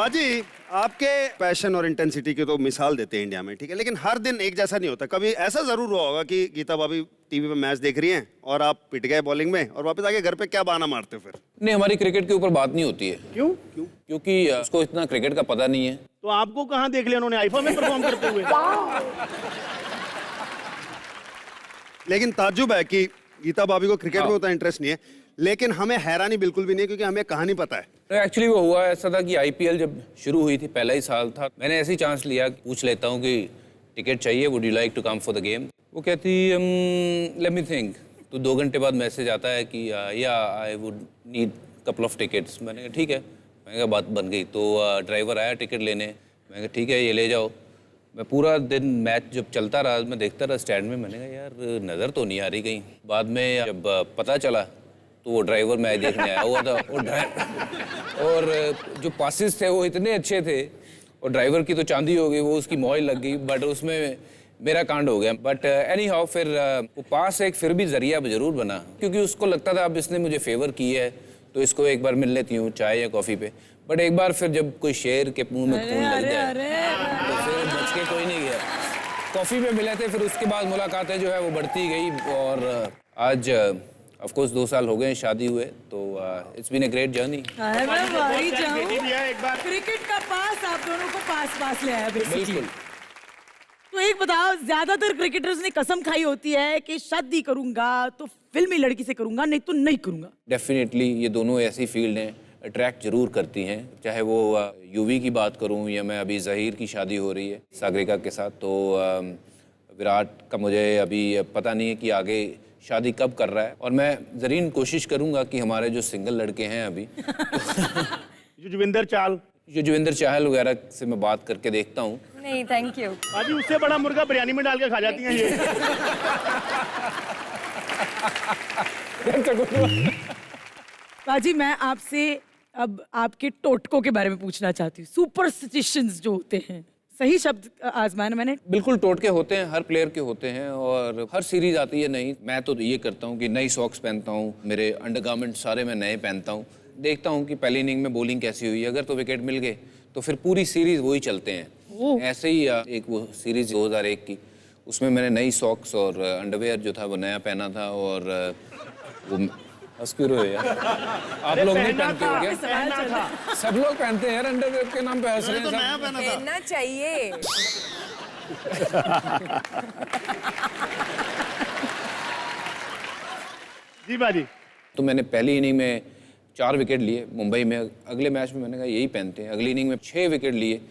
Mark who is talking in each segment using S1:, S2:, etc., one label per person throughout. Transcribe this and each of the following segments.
S1: पाजी, आपके पैशन और इंटेंसिटी की तो मिसाल देते हैं इंडिया में, ठीक है, लेकिन हर दिन एक जैसा नहीं होता। कभी ऐसा जरूर हुआ होगा कि गीता भाभी टीवी पे मैच देख रही हैं और आप पिट गए बॉलिंग में और वापस आके घर पे क्या बहाना मारते हो फिर?
S2: नहीं, हमारी क्रिकेट के ऊपर बात नहीं होती है।
S3: क्यों?
S2: क्योंकि उसको इतना क्रिकेट का पता नहीं है।
S3: तो आपको कहाँ देख लिया उन्होंने आईफा में परफॉर्म करते हुए?
S1: लेकिन ताज्जुब है कि गीता भाभी को क्रिकेट में उतना इंटरेस्ट नहीं है, लेकिन हमें हैरानी बिल्कुल भी नहीं, क्योंकि हमें कहानी पता है।
S2: एक्चुअली वो हुआ ऐसा था कि आईपीएल जब शुरू हुई थी, पहला ही साल था, मैंने ऐसे ही चांस लिया, पूछ लेता हूँ कि टिकट चाहिए, would you like to come for the game. वो कहती लेट मी थिंक। तो 2 घंटे बाद मैसेज आता है कि या I would need couple of tickets. मैंने कहा ठीक है, मैंने कहा बात बन गई। तो ड्राइवर आया टिकट लेने, मैंने कहा ठीक है ये ले जाओ। मैं पूरा दिन मैच जब चलता रहा, मैं देखता रहा स्टैंड में, मैंने कहा यार नज़र तो नहीं आ रही कहीं। बाद में जब पता चला तो वो ड्राइवर मैच देखने आया हुआ था, और जो पासिस थे वो इतने अच्छे थे, और ड्राइवर की तो चांदी हो गई, वो उसकी मौज लग गई, बट उसमें मेरा कांड हो गया। बट एनी हाउ फिर वो पास एक फिर भी जरिया जरूर बना, क्योंकि उसको लगता था अब इसने मुझे फेवर की है तो इसको एक बार मिल लेती हूँ चाय या कॉफ़ी पे। बट एक बार फिर जब कोई शेर के मुंह में खून लग जाए तो फिर बच के कोई नहीं गया। कॉफ़ी पे मिले थे, फिर उसके बाद मुलाकातें जो है वो बढ़ती गई, और आज ऑफ कोर्स 2 साल हो गए शादी हुए, तो it's been a great journey.
S4: एक बार क्रिकेट का पास आप दोनों को पास ले आया
S2: बिल्कुल।
S4: तो एक बताओ, ज्यादातर क्रिकेटर्स ने कसम खाई होती है कि शादी करूंगा तो फिल्मी लड़की से करूंगा, नहीं तो नहीं करूंगा।
S2: डेफिनेटली ये दोनों ऐसी फील्ड हैं, अट्रैक्ट जरूर करती हैं। चाहे वो यूवी की बात करूं या मैं अभी ज़हीर की शादी हो रही है सागरिका के साथ, तो विराट का मुझे अभी पता नहीं है कि आगे शादी कब कर रहा है, और मैं ज़रीन कोशिश करूंगा कि हमारे जो सिंगल लड़के हैं अभी युजवेंद्र चाहल वगैरह से मैं बात करके देखता हूँ।
S5: नहीं थैंक यू।
S3: अभी उससे बड़ा मुर्गा बिरयानी में डाल के खा जाती हैं ये।
S4: बाजी, मैं आपसे अब आपके टोटकों के बारे में पूछना चाहती हूँ। सुपरस्टिशंस जो होते हैं, सही शब्द आजमाया मैंने?
S2: बिल्कुल टोटके होते हैं, हर प्लेयर के होते हैं, और हर सीरीज आती है नई। मैं तो ये करता हूँ कि नई सॉक्स पहनता हूँ, मेरे अंडरगारमेंट सारे मैं नए पहनता हूँ, देखता हूँ कि पहली इनिंग में बॉलिंग कैसी हुई, अगर तो विकेट मिल गए तो फिर पूरी सीरीज वही चलते हैं। ऐसे ही एक वो सीरीज 2001 की, उसमें मैंने नई सॉक्स और अंडरवेयर जो था वो नया पहना था, और वो अस्क्यूरो है यार। आप लोग नहीं पहनते हो क्या? सब लोग पहनते हैं यार, अंडरवेयर के नाम पे हंस रहे हैं।
S1: तो नया पहना था।
S5: पहनना चाहिए।
S3: जी बाजी।
S2: तो मैंने पहली इनिंग में 4 विकेट लिए मुंबई में, अगले मैच में मैंने कहा यही पहनते हैं। अगली इनिंग में 6 विकेट लिए,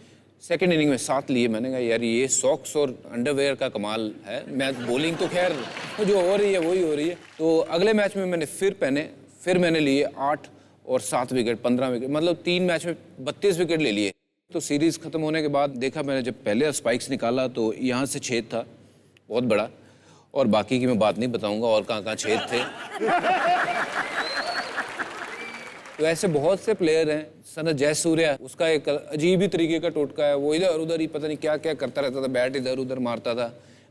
S2: सेकंड इनिंग में 7 लिए। मैंने कहा यार ये सॉक्स और अंडरवेयर का कमाल है। मैं बॉलिंग तो खैर जो हो रही है वही हो रही है। तो अगले मैच में मैंने फिर पहने, फिर मैंने लिए 8 और 7 विकेट, 15 विकेट, मतलब 3 मैच में 32 विकेट ले लिए। तो सीरीज़ ख़त्म होने के बाद देखा मैंने, जब पहले स्पाइक्स निकाला तो यहाँ से छेद था बहुत बड़ा, और बाकी की मैं बात नहीं बताऊँगा और कहाँ छेद थे। तो ऐसे बहुत से प्लेयर हैं। सनत जयसूर्या, उसका एक अजीब ही तरीके का टोटका है, वो इधर उधर ही पता नहीं क्या क्या करता रहता था, बैट इधर उधर मारता था।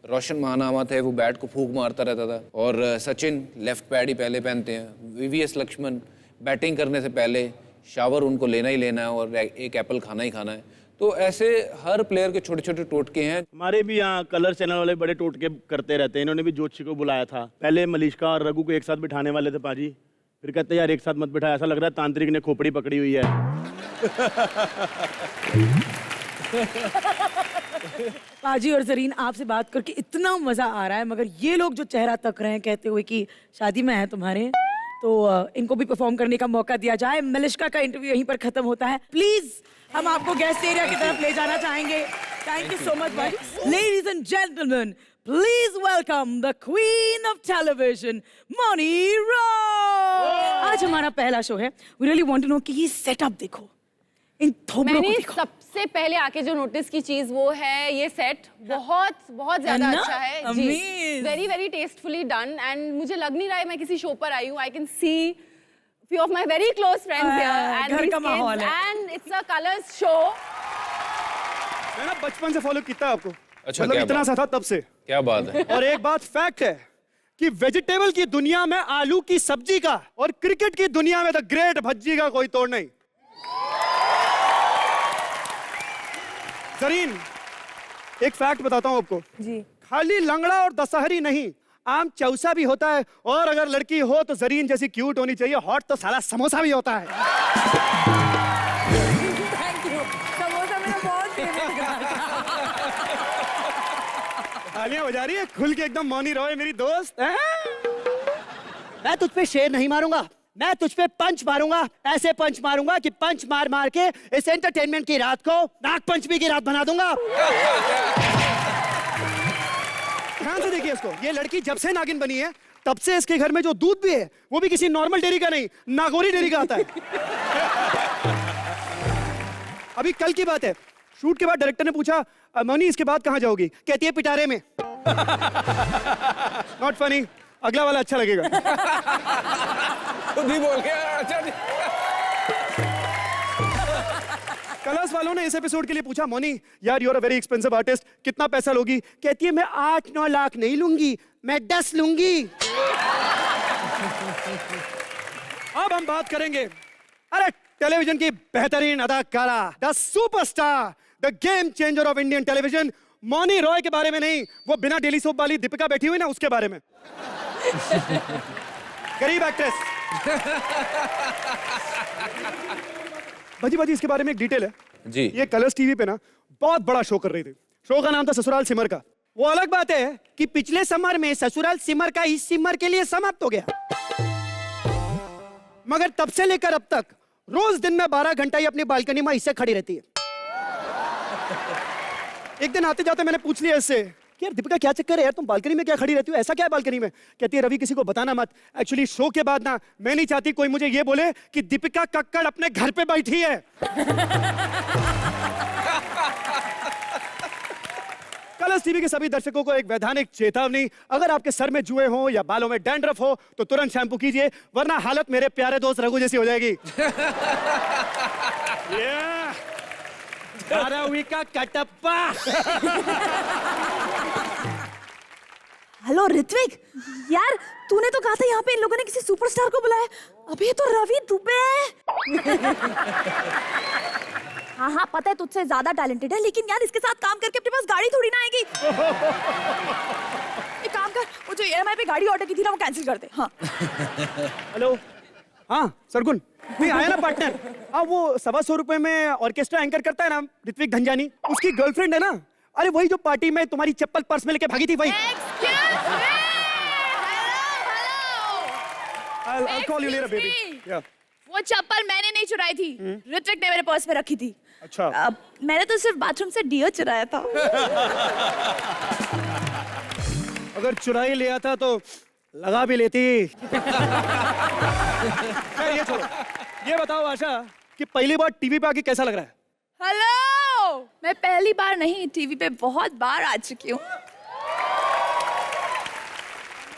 S2: रोशन महानामा थे, वो बैट को फूंक मारता रहता था। और सचिन लेफ्ट पैड ही पहले पहनते हैं। वीवीएस लक्ष्मण बैटिंग करने से पहले शावर उनको लेना ही लेना है और एक एप्पल खाना ही खाना है। तो ऐसे हर प्लेयर के छोटे छोटे टोटके हैं।
S3: हमारे भी यहाँ कलर चैनल वाले बड़े टोटके करते रहते हैं। इन्होंने भी जोशी को बुलाया था, पहले मलिश्का और रघु को एक साथ बिठाने वाले थे पाजी, फिर कहते यार एक साथ मत बिठाया, ऐसा लग रहा है तांत्रिक ने खोपड़ी पकड़ी हुई है।
S4: पाजी और जरीन, आपसे बात करके इतना मजा आ रहा है, मगर ये लोग जो चेहरा तक रहे हैं कहते हुए कि शादी में है तुम्हारे, तो इनको भी परफॉर्म करने का मौका दिया जाए। मलिश्का का इंटरव्यू यहीं पर खत्म होता है। प्लीज हम आपको गेस्ट एरिया की तरफ ले जाना चाहेंगे। थैंक यू सो मच बाजी। Ladies and gentleman, please welcome the queen of television, Mouni Roy. आज हमारा पहला शो है। We really want to know कि ये सेटअप देखो, इन थोबड़ों को देखो।
S5: सबसे पहले आके जो नोटिस की चीज वो है ये सेट, बहुत बहुत ज्यादा अच्छा है जी। Very very tastefully done, and मुझे लग नहीं रहा है मैं किसी शो पर आई हूँ। I can see few of my very close friends here, and
S4: घर का माहौल है,
S5: and it's a colors show।
S6: मैं ना बचपन से फॉलो किया आपको।
S2: अच्छा,
S6: मतलब इतना सा था तब से।
S2: क्या बात है।
S6: और एक बात फैक्ट है कि वेजिटेबल की दुनिया में आलू की सब्जी का और क्रिकेट की दुनिया में द ग्रेट भज्जी का कोई तोड़ नहीं। जरीन, एक फैक्ट बताता हूँ आपको।
S4: जी।
S6: खाली लंगड़ा और दशहरी नहीं, आम चौसा भी होता है। और अगर लड़की हो तो जरीन जैसी क्यूट होनी चाहिए। हॉट तो साला समोसा भी होता है।
S4: Thank you. समोसा मेरा बहुत फेवरेट था।
S6: तालियां बजा रही है खुल के एकदम। मौनी रॉय मेरी दोस्त है। मैं तुझ पे शेर नहीं मारूंगा, मैं तुझ पे पंच मारूंगा। ऐसे पंच मारूंगा कि पंच मार मार के इस एंटरटेनमेंट की रात को नाग पंचमी की रात बना दूंगा। ध्यान से देखिए इसको। ये लड़की जब से नागिन बनी है तब से इसके घर में जो दूध भी है वो भी किसी नॉर्मल डेयरी का नहीं, नागौरी डेयरी का आता है। अभी कल की बात है, शूट के बाद डायरेक्टर ने पूछा मौनी इसके बाद कहां जाओगी? कहती है पिटारे में। नॉट फनी, अगला वाला अच्छा लगेगा।
S2: खुद ही बोल गया। अच्छा जी।
S6: कलर्स वालों ने इस एपिसोड के लिए पूछा मौनी यार you are a very expensive artist, कितना पैसा लोगी? कहती है मैं 8-9 लाख नहीं लूंगी, मैं 10 लूंगी। अब हम बात करेंगे अरे टेलीविजन की बेहतरीन अदाकारा, the superstar, the game changer of Indian television, Mouni Roy के बारे में नहीं, वो बिना डेली सोप वाली दीपिका बैठी हुई ना उसके बारे में। गरीब एक्ट्रेस। भाजी इसके बारे में एक डिटेल है
S2: जी।
S6: ये कलर्स टीवी पे ना बहुत बड़ा शो कर रही थी। शो का नाम था ससुराल सिमर का। वो अलग बात है कि पिछले समर में ससुराल सिमर का इस सिमर के लिए समाप्त हो गया, मगर तब से लेकर अब तक रोज दिन में 12 घंटा ही अपनी बालकनी में इससे खड़ी रहती है। एक दिन आते जाते मैंने पूछ लिया इससे कि यार दीपिका क्या चक्कर है यार, तुम बालकनी में क्या खड़ी रहती हो, ऐसा क्या है बालकनी में? कहती है रवि किसी को बताना मत, एक्चुअली शो के बाद ना मैं नहीं चाहती कोई मुझे ये बोले कि दीपिका कक्कड़ अपने घर पे बैठी है। कलर्स टीवी के सभी दर्शकों को एक वैधानिक चेतावनी, अगर आपके सर में जुए हो या बालों में डैंड्रफ हो तो तुरंत शैम्पू कीजिए, वरना हालत मेरे प्यारे दोस्त रघु जैसी हो जाएगी। का कटप्पा।
S7: हेलो ऋत्विक, यार तूने तो कहा था यहाँ पे इन लोगों ने किसी सुपरस्टार को बुलाया, अभी तो रवि दुबे है। हाँ पता है तुझसे ज्यादा टैलेंटेड है, लेकिन यार इसके साथ काम करके अपने पास गाड़ी थोड़ी ना आएगी। एक काम कर, वो जो EMI पे गाड़ी ऑर्डर की थी ना वो कैंसिल कर दे। हाँ
S6: हेलो, हाँ सरगुन नहीं आया ना पार्टनर। हाँ वो 125 रुपए में ऑर्केस्ट्रा एंकर करता है ना ऋत्विक धनजानी, उसकी गर्लफ्रेंड है ना। अरे वही जो पार्टी में तुम्हारी चप्पल पर्स में लेके भागी थी वही। I'll call you later, baby. Yeah.
S7: वो चप्पल मैंने नहीं चुराई थी, ऋत्विक ने मेरे पर्स में रखी थी।
S6: अच्छा।
S7: मैंने तो सिर्फ बाथरूम से डियो चुराया था।
S6: अगर चुराई लिया था तो लगा भी लेती। ये छोड़ो, ये बताओ आशा कि पहली बार टीवी पे आके कैसा लग रहा है?
S7: हेलो, मैं पहली बार नहीं टीवी पे बहुत बार आ चुकी हूँ।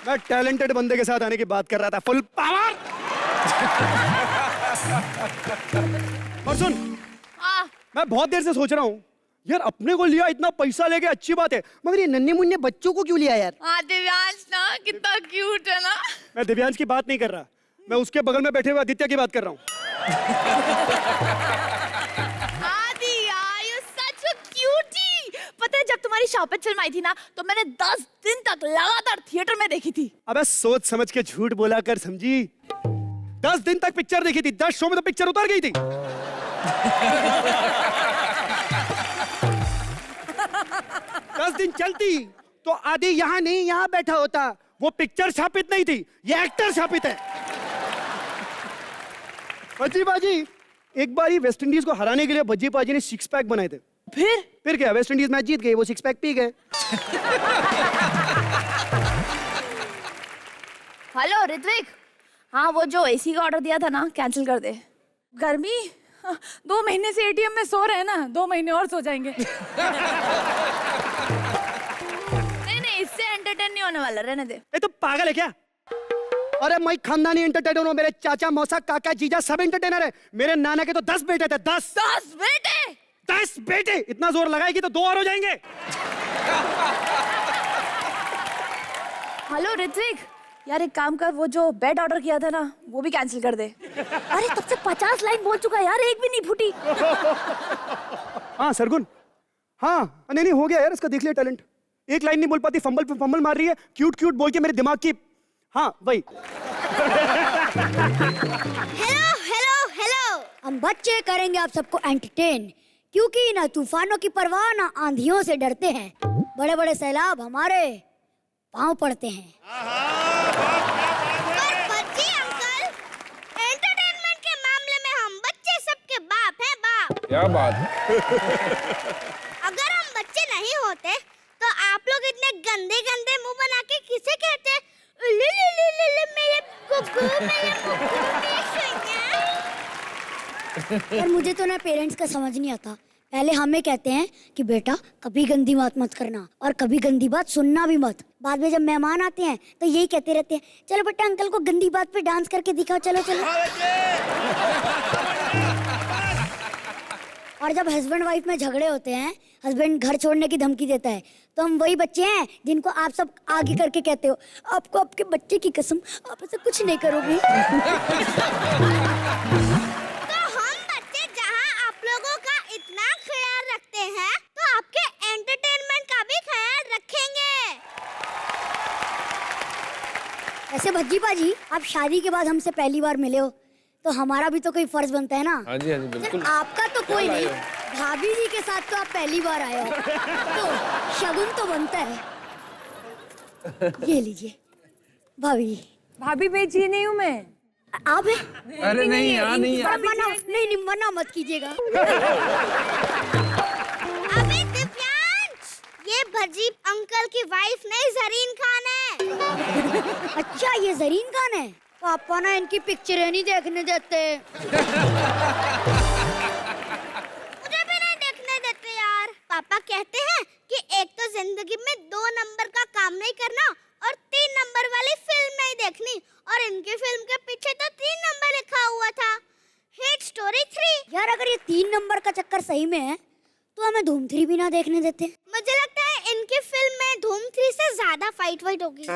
S6: मैं टैलेंटेड बंदे के साथ आने की बात कर रहा था, फुल पावर। और सुन, मैं बहुत देर से सोच रहा हूँ यार अपने को लिया इतना पैसा लेके अच्छी बात है, मगर ये नन्हे मुन्ने बच्चों को क्यों लिया यार?
S7: हाँ दिव्यांश ना कितना क्यूट है ना।
S6: मैं दिव्यांश की बात नहीं कर रहा, मैं उसके बगल में बैठे हुए आदित्य की बात कर रहा हूँ।
S7: आदि यार यू सच अ क्यूटी। पता है जब तुम्हारी शापित फिल्म आई थी ना तो मैंने 10 दिन तक लगातार थिएटर में देखी थी।
S6: अबे सोच समझ के झूठ बोला कर समझी। 10 दिन तक पिक्चर देखी थी, 10 शो में तो पिक्चर उतर गई थी। 10 दिन चलती तो आदि यहाँ नहीं यहाँ बैठा होता। वो पिक्चर शापित नहीं थी, ये एक्टर शापित है। भज्जी बाजी, एक बार ही वेस्ट इंडीज को हराने के लिए भज्जी बाजी ने 6 पैक बनाए थे। फिर क्या, वेस्ट इंडीज मैच जीत गए, वो 6 पैक पी गए।
S7: हेलो ऋत्विक, हाँ वो जो एसी का ऑर्डर दिया था ना कैंसिल कर दे। गर्मी
S4: 2 महीने से एटीएम में सो रहे हैं ना, 2 महीने और सो जाएंगे।
S7: नहीं इससे एंटरटेन नहीं होने वाला, रहने दे।
S6: ये तो पागल है क्या? अरे मैं खानदानी एंटरटेनर हूँ, मेरे चाचा मौसा काका जीजा सब एंटरटेनर है। मेरे नाना के तो 10 बेटे थे। 10
S7: बेटे?
S6: 10 बेटे। इतना जोर लगाएगी तो 2 और हो जाएंगे।
S7: हेलो ऋत्विक, यार एक काम कर, वो जो बेड ऑर्डर किया था ना वो भी कैंसिल कर दे। अरे तब से 50 लाइन बोल चुका यार, एक भी नहीं फूटी।
S6: हाँ सरगुन, हाँ नहीं हो गया यार, इसका देख लिया टैलेंट। एक लाइन नहीं बोल पाती, फंबल पे फंबल मार रही है, क्यूट क्यूट बोल के मेरे दिमाग की। हाँ वही।
S8: हेलो हेलो हेलो, हम बच्चे करेंगे आप सबको एंटरटेन, क्योंकि ना तूफानों की परवाह ना आंधियों से डरते हैं, बड़े बड़े सैलाब हमारे पांव पड़ते हैं।
S7: पर बच्चे अंकल, एंटरटेनमेंट के मामले में हम बच्चे सबके बाप हैं, बाप।
S2: क्या बात है?
S7: अगर हम बच्चे नहीं होते तो आप लोग इतने गंदे गंदे मुंह बना के किसे कहते? ले ले ले ले ले मेरे गुग्गू, मेरे मुग्गू, मेरे सैया।
S8: पर मुझे तो ना पेरेंट्स का समझ नहीं आता। पहले हमें कहते हैं कि बेटा कभी गंदी बात मत करना और कभी गंदी बात सुनना भी मत। बाद में जब मेहमान आते हैं तो यही कहते रहते हैं, चलो बेटा अंकल को गंदी बात पे डांस करके दिखाओ, चलो चलो। और जब हस्बैंड वाइफ में झगड़े होते हैं, हस्बैंड घर छोड़ने की धमकी देता है, तो हम वही बच्चे हैं जिनको आप सब आगे करके कहते हो, आपको आपके बच्चे की कसम, आप ऐसा कुछ नहीं करोगे।
S7: तो हम बच्चे जहाँ आप लोगों का इतना ख्याल रखते हैं, तो आपके एंटरटेनमेंट का भी ख्याल रखेंगे।
S8: ऐसे भज्जी पाजी, आप शादी के बाद हमसे पहली बार मिले हो, तो हमारा भी तो कोई फर्ज बनता है ना।
S2: हाँ जी बिल्कुल।
S8: आपका तो कोई नहीं, भाभी जी के साथ तो आप पहली बार आए हो, तो शगुन तो बनता है। ये लीजिए भाभी।
S4: भाभी बेची नहीं हूँ मैं।
S8: आप हैं?
S2: अरे नहीं यहाँ नहीं है।
S8: नहीं मना मत कीजिएगा।
S7: अबे दिव्यांश, ये भजी अंकल की वाइफ नहीं, जरीन खान है।
S8: अच्छा ये जरीन खान है? पापा ना इनकी पिक्चरें नहीं देखने देते।
S7: मुझे भी नहीं देखने देते यार। पापा कहते हैं कि एक तो जिंदगी में 2 नंबर का काम नहीं करना और 3 नंबर वाली फिल्म नहीं देखनी, और इनकी फिल्म के पीछे तो 3 नंबर लिखा हुआ था, हिट स्टोरी 3।
S8: यार अगर ये 3 नंबर का चक्कर सही में है तो हमें धूम 3 भी ना देखने देते।
S7: मुझे लगता है इनकी फिल्म में धूम 3 से ज्यादा फाइट वाइट होगी।